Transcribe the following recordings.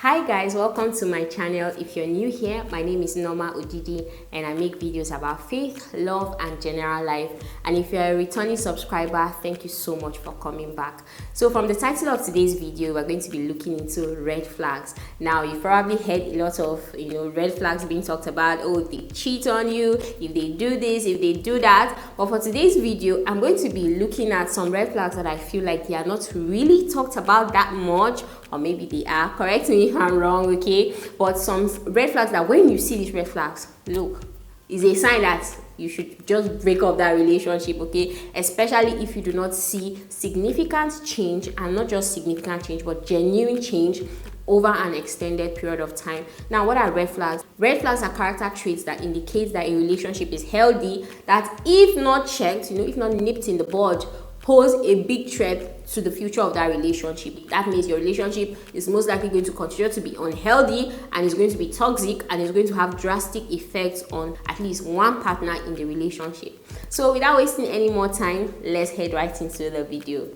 Hi guys, welcome to my channel. If you're new here, my name is Nneoma Odidi and I make videos about faith, love and general life. And if you're a returning subscriber, thank you so much for coming back. So from the title of today's video, we're going to be looking into red flags. Now you've probably heard a lot of red flags being talked about. Oh, they cheat on you, if they do this, if they do that. But for today's video, I'm going to be looking at some red flags that I feel like they are not really talked about that much, or maybe they are. Correct me if I'm wrong, okay? But some red flags that when you see these red flags, look, is a sign that you should just break up that relationship, okay? Especially if you do not see significant change, and not just significant change, but genuine change over an extended period of time. Now, what are red flags? Red flags are character traits that indicate that a relationship is healthy, that if not checked, if not nipped in the bud, pose a big threat to the future of that relationship. That means your relationship is most likely going to continue to be unhealthy, and is going to be toxic, and is going to have drastic effects on at least one partner in the relationship. So without wasting any more time, let's head right into the video.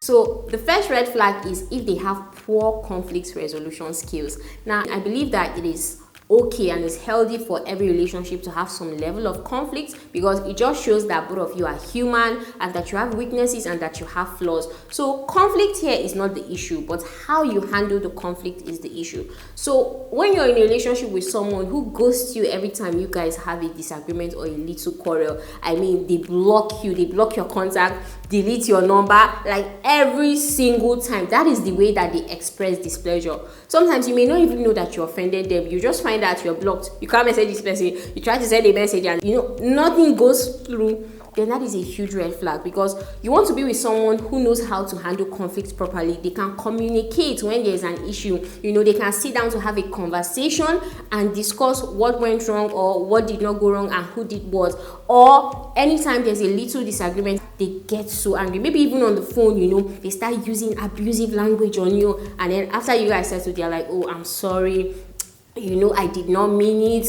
So the first red flag is if they have poor conflict resolution skills. Now, I believe that it is okay and it's healthy for every relationship to have some level of conflict, because it just shows that both of you are human and that you have weaknesses and that you have flaws. So conflict here is not the issue, but how you handle the conflict is the issue. So when you're in a relationship with someone who ghosts you every time you guys have a disagreement or a little quarrel, I mean, they block you, they block your contact, delete your number, like every single time, that is the way that they express displeasure. Sometimes you may not even know that you offended them. You just find that you're blocked. You can't message this person. You try to send a message and nothing goes through. Then that is a huge red flag, because you want to be with someone who knows how to handle conflict properly. They can communicate when there's an issue. They can sit down to have a conversation and discuss what went wrong or what did not go wrong and who did what. Or anytime there's a little disagreement, they get so angry. Maybe even on the phone, they start using abusive language on you, and then after you guys settle, they're like, oh, I'm sorry, I did not mean it.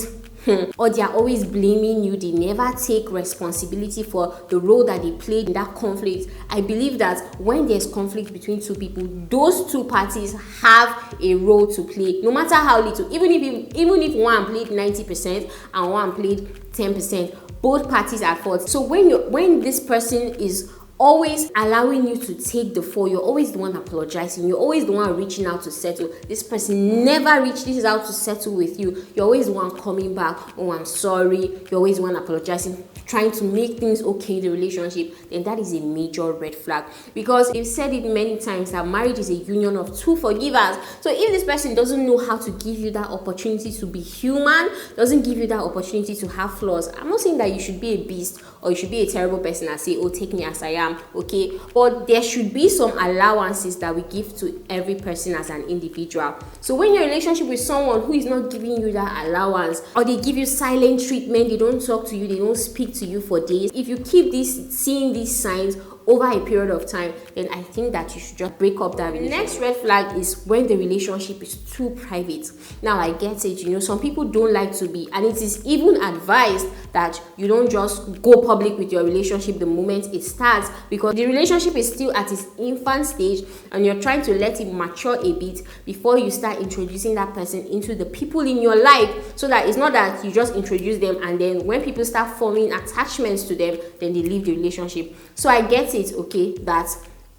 Or they are always blaming you. They never take responsibility for the role that they played in that conflict. I believe that when there's conflict between two people, those two parties have a role to play, no matter how little. Even if one played 90% and one played 10%, both parties are at fault. So when this person is always allowing you to take the fall, you're always the one apologizing, you're always the one reaching out to settle. This person never reaches out to settle with you. You're always the one coming back, oh, I'm sorry. You're always the one apologizing, trying to make things okay in the relationship. Then that is a major red flag, because they've said it many times that marriage is a union of two forgivers. So if this person doesn't know how to give you that opportunity to be human, doesn't give you that opportunity to have flaws, I'm not saying that you should be a beast or you should be a terrible person and say, oh, take me as I am, okay? But there should be some allowances that we give to every person as an individual. So when you're in a relationship with someone who is not giving you that allowance, or they give you silent treatment, they don't talk to you, they don't speak to you for days, if you keep seeing these signs over a period of time, then I think that you should just break up that relationship. The next red flag is when the relationship is too private. Now, I get it, some people don't like to be, and it is even advised that you don't just go public with your relationship the moment it starts, because the relationship is still at its infant stage and you're trying to let it mature a bit before you start introducing that person into the people in your life, so that it's not that you just introduce them and then when people start forming attachments to them, then they leave the relationship. So I get it, okay, that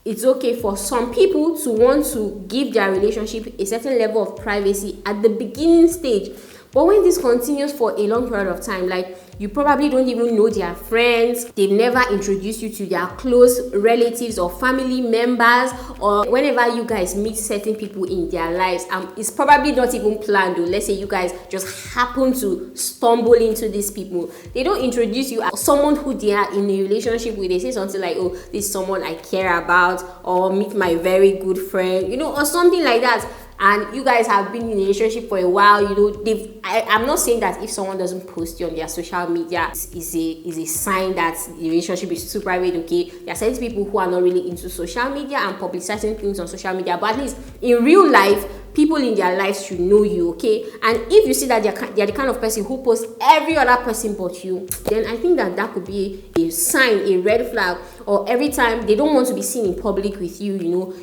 it's okay for some people to want to give their relationship a certain level of privacy at the beginning stage. But when this continues for a long period of time, like you probably don't even know their friends, they've never introduced you to their close relatives or family members, or whenever you guys meet certain people in their lives, it's probably not even planned. Let's say you guys just happen to stumble into these people. They don't introduce you as someone who they are in a relationship with. They say something like, oh, this is someone I care about, or meet my very good friend, or something like that. And you guys have been in a relationship for a while, I'm not saying that if someone doesn't post you on their social media is a sign that the relationship is too private, okay? There are certain people who are not really into social media and publicizing things on social media, but at least in real life, people in their lives should know you, okay? And if you see that they're the kind of person who posts every other person but you, then I think that could be a sign, a red flag. Or every time they don't want to be seen in public with you,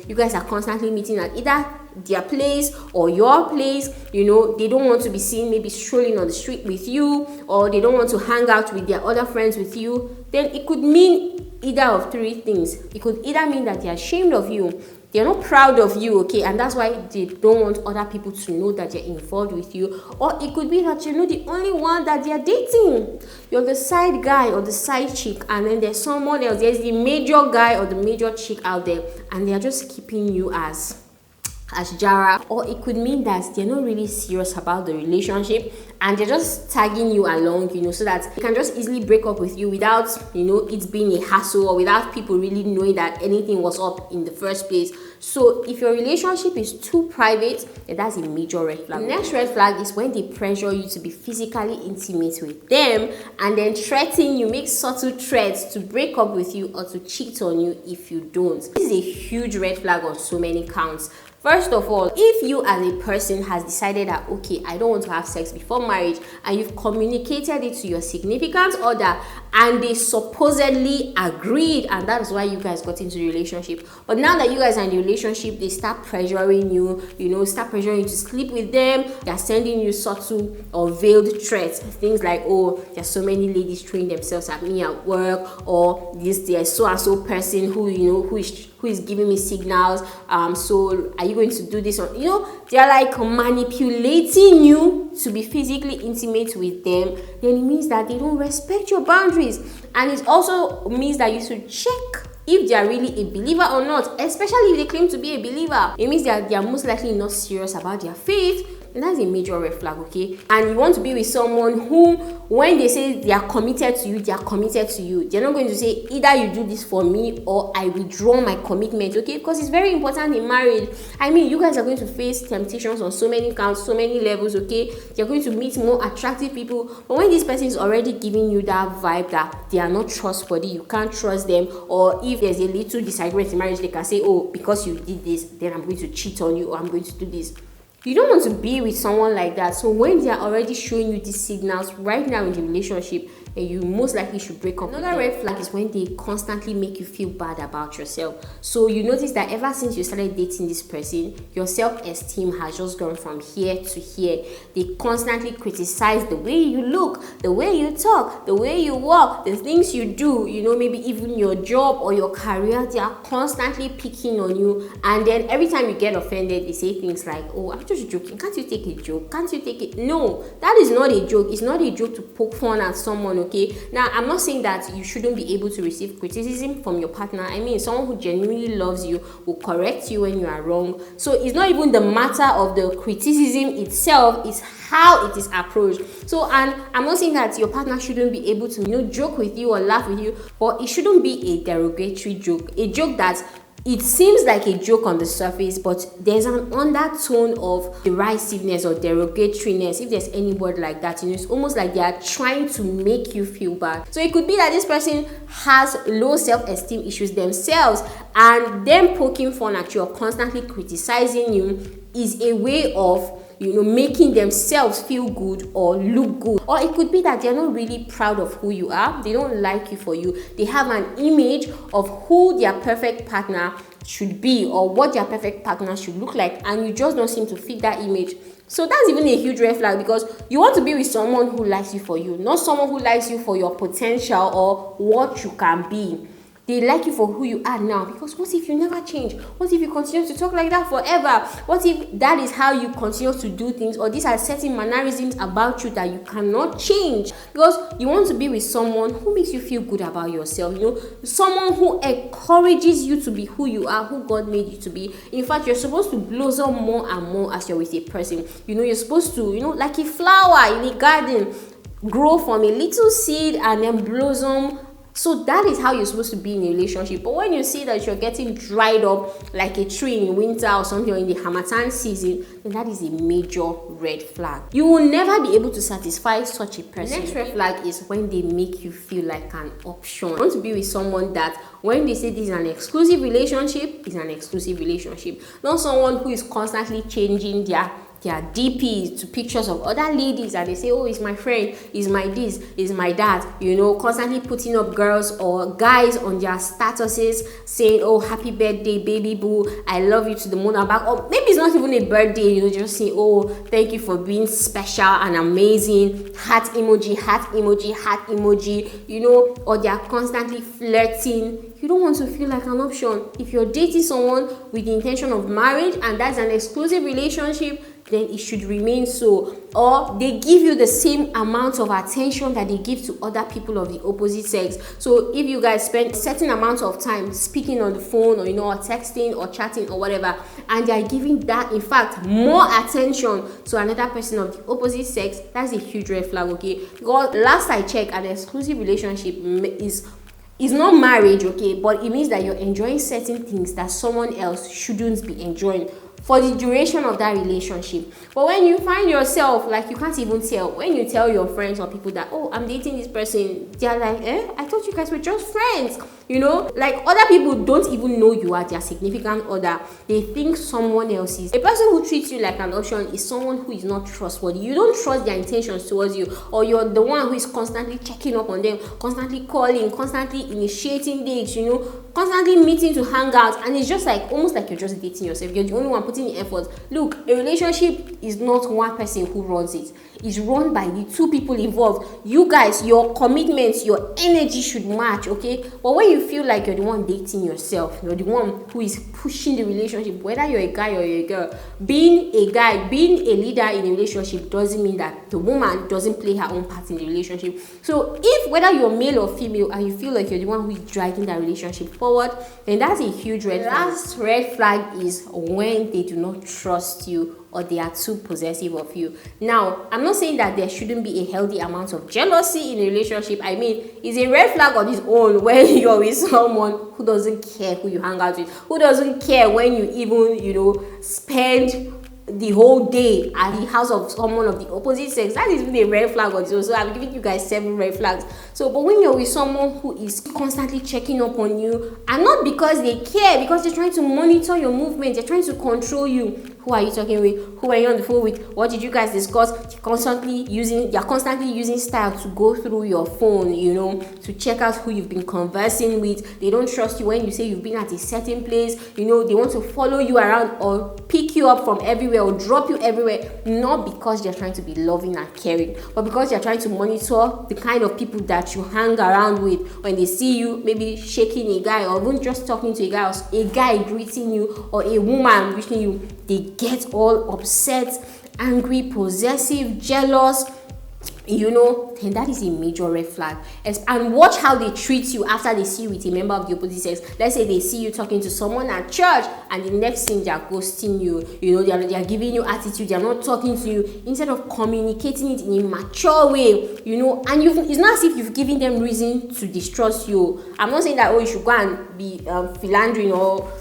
you guys are constantly meeting at either their place or your place, they don't want to be seen maybe strolling on the street with you, or they don't want to hang out with their other friends with you, then it could mean either of three things. It could either mean that they're ashamed of you, they're not proud of you, okay, and that's why they don't want other people to know that they're involved with you. Or it could be that you're the only one that they're dating. You're the side guy or the side chick, and then there's someone else, there's the major guy or the major chick out there, and they're just keeping you as Jara. Or it could mean that they're not really serious about the relationship and they're just tagging you along, so that they can just easily break up with you without, it being a hassle, or without people really knowing that anything was up in the first place. So if your relationship is too private, then that's a major red flag. The next red flag is when they pressure you to be physically intimate with them and then threaten you, make subtle threats to break up with you or to cheat on you if you don't. This is a huge red flag on so many counts. First of all, if you as a person has decided that, okay, I don't want to have sex before marriage, and you've communicated it to your significant other and they supposedly agreed, and that is why you guys got into the relationship. But now that you guys are in the relationship, they start pressuring you, start pressuring you to sleep with them. They're sending you subtle or veiled threats. Things like, oh, there's so many ladies throwing themselves at me at work, or there's so and so person who is giving me signals, so are you going to do this? Or they're like manipulating you to be physically intimate with them. Then it means that they don't respect your boundaries, and it also means that you should check if they are really a believer or not, especially if they claim to be a believer. It means that they are most likely not serious about their faith, and that's a major red flag, okay? And you want to be with someone who, when they say they are committed to you, they are committed to you. They're not going to say either you do this for me or I withdraw my commitment, okay? Because it's very important in marriage. I mean, you guys are going to face temptations on so many counts, so many levels, okay? You're going to meet more attractive people, but when this person is already giving you that vibe that they are not trustworthy, you can't trust them, or if there's a little disagreement in marriage, they can say, oh, because you did this, then I'm going to cheat on you, or I'm going to do this. You don't want to be with someone like that. So when they are already showing you these signals right now in the relationship, you most likely should break up. Another red flag is when they constantly make you feel bad about yourself. So you notice that ever since you started dating this person, your self-esteem has just gone from here to here. They constantly criticize the way you look, the way you talk, the way you walk, the things you do, maybe even your job or your career. They are constantly picking on you, and then every time you get offended, they say things like, oh, I'm just joking, can't you take a joke, can't you take it? No, that is not a joke. It's not a joke to poke fun at someone, okay? Now, I'm not saying that you shouldn't be able to receive criticism from your partner. I mean, someone who genuinely loves you will correct you when you are wrong. So it's not even the matter of the criticism itself, it's how it is approached. So, and I'm not saying that your partner shouldn't be able to joke with you or laugh with you, but it shouldn't be a derogatory joke, a joke that it seems like a joke on the surface, but there's an undertone of derisiveness or derogatoriness, if there's any word like that. It's almost like they are trying to make you feel bad. So it could be that this person has low self-esteem issues themselves, and them poking fun at you or constantly criticizing you is a way of making themselves feel good or look good. Or it could be that they're not really proud of who you are. They don't like you for you. They have an image of who their perfect partner should be or what their perfect partner should look like, and you just don't seem to fit that image. So that's even a huge red flag, because you want to be with someone who likes you for you, not someone who likes you for your potential or what you can be. They like you for who you are now, because what if you never change? What if you continue to talk like that forever? What if that is how you continue to do things, or these are certain mannerisms about you that you cannot change? Because you want to be with someone who makes you feel good about yourself, someone who encourages you to be who you are, who God made you to be. In fact, you're supposed to blossom more and more as you're with a person. You're supposed to, like a flower in a garden, grow from a little seed and then blossom So that is how you're supposed to be in a relationship. But when you see that you're getting dried up like a tree in winter or something, or in the Harmattan season, then that is a major red flag. You will never be able to satisfy such a person. The next red flag is when they make you feel like an option. You want to be with someone that when they say this is an exclusive relationship, it's an exclusive relationship. Not someone who is constantly changing their DPs to pictures of other ladies, and they say, oh, it's my friend, it's my this, it's my that, constantly putting up girls or guys on their statuses saying, oh, happy birthday, baby boo, I love you to the moon and back. Or maybe it's not even a birthday, just saying, oh, thank you for being special and amazing, heart emoji, heart emoji, heart emoji, or they are constantly flirting. You don't want to feel like an option. If you're dating someone with the intention of marriage and that's an exclusive relationship, then it should remain so. Or they give you the same amount of attention that they give to other people of the opposite sex. So if you guys spend a certain amount of time speaking on the phone, or or texting or chatting or whatever, and they are giving that, in fact, more attention to another person of the opposite sex, that's a huge red flag, okay? Because last I checked, an exclusive relationship is not marriage, okay, but it means that you're enjoying certain things that someone else shouldn't be enjoying for the duration of that relationship. But when you find yourself, like, you can't even tell, when you tell your friends or people that, oh, I'm dating this person, they're like, I thought you guys were just friends. Like, other people don't even know you are their significant other. They think someone else is. A person who treats you like an option is someone who is not trustworthy. You don't trust their intentions towards you, or you're the one who is constantly checking up on them, constantly calling, constantly initiating dates, constantly meeting to hang out, and it's just like, almost like you're just dating yourself. You're the only one putting in effort. Look, a relationship is not one person who runs it. It's run by the two people involved. You guys, your commitments, your energy should match, okay? But when you feel like you're the one dating yourself, you're the one who is pushing the relationship, whether you're a guy or you're a girl, being a guy, being a leader in a relationship doesn't mean that the woman doesn't play her own part in the relationship. So if, whether you're male or female, and you feel like you're the one who is dragging that relationship forward, then that's a huge red flag. The last red flag is when they do not trust you, or they are too possessive of you. Now, I'm not saying that there shouldn't be a healthy amount of jealousy in a relationship. I mean, it's a red flag on its own when you're with someone who doesn't care who you hang out with, who doesn't care when you even, spend the whole day at the house of someone of the opposite sex. That is really a red flag on its own. So I'm giving you guys 7 red flags. So, but when you're with someone who is constantly checking up on you, and not because they care, because they're trying to monitor your movement, they're trying to control you. Who are you talking with? Who are you on the phone with? What did you guys discuss? You're constantly using style to go through your phone, to check out who you've been conversing with. They don't trust you when you say you've been at a certain place. They want to follow you around or pick you up from everywhere or drop you everywhere, not because they're trying to be loving and caring, but because they're trying to monitor the kind of people that you hang around with. When they see you maybe shaking a guy, or even just talking to a guy, or a guy greeting you, or a woman greeting you, they get all upset, angry, possessive, jealous, then that is a major red flag. And watch how they treat you after they see you with a member of the opposite sex. Let's say they see you talking to someone at church, and the next thing they are ghosting you. They are giving you attitude. They are not talking to you, instead of communicating it in a mature way. And it's not as if you've given them reason to distrust you. I'm not saying that, you should go and be philandering or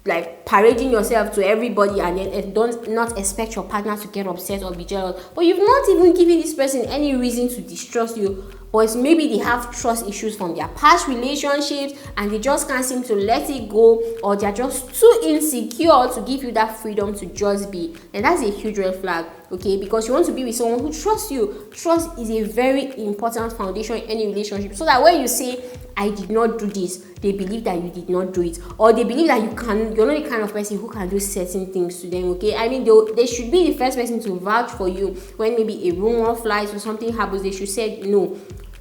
like parading yourself to everybody, and then don't not expect your partner to get upset or be jealous. But you've not even given this person any reason to distrust you. Or it's maybe they have trust issues from their past relationships, and they just can't seem to let it go, or they're just too insecure to give you that freedom to just be. And that's a huge red flag, okay? Because you want to be with someone who trusts you. Trust is a very important foundation in any relationship, so that when you say, I did not do this, they believe that you did not do it, or they believe that you're not the kind of person who can do certain things to them, okay? I mean, they should be the first person to vouch for you when maybe a rumor flies or something happens. They should say, no,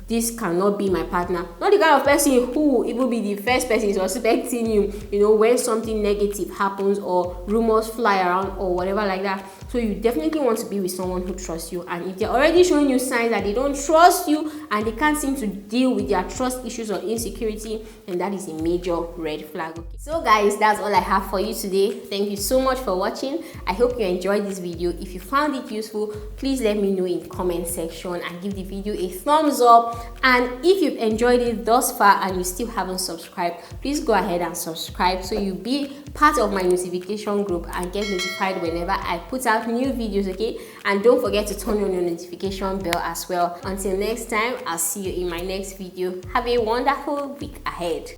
this cannot be my partner. Not the kind of person who even be the first person suspecting you, when something negative happens or rumors fly around or whatever like that. So you definitely want to be with someone who trusts you. And if they're already showing you signs that they don't trust you and they can't seem to deal with their trust issues or insecurity, then that is a major red flag. Okay? So guys, that's all I have for you today. Thank you so much for watching. I hope you enjoyed this video. If you found it useful, please let me know in the comment section and give the video a thumbs up. And if you've enjoyed it thus far and you still haven't subscribed, please go ahead and subscribe so you'll be part of my notification group and get notified whenever I put out new videos, okay? And don't forget to turn on your notification bell as well. Until next time, I'll see you in my next video. Have a wonderful week ahead.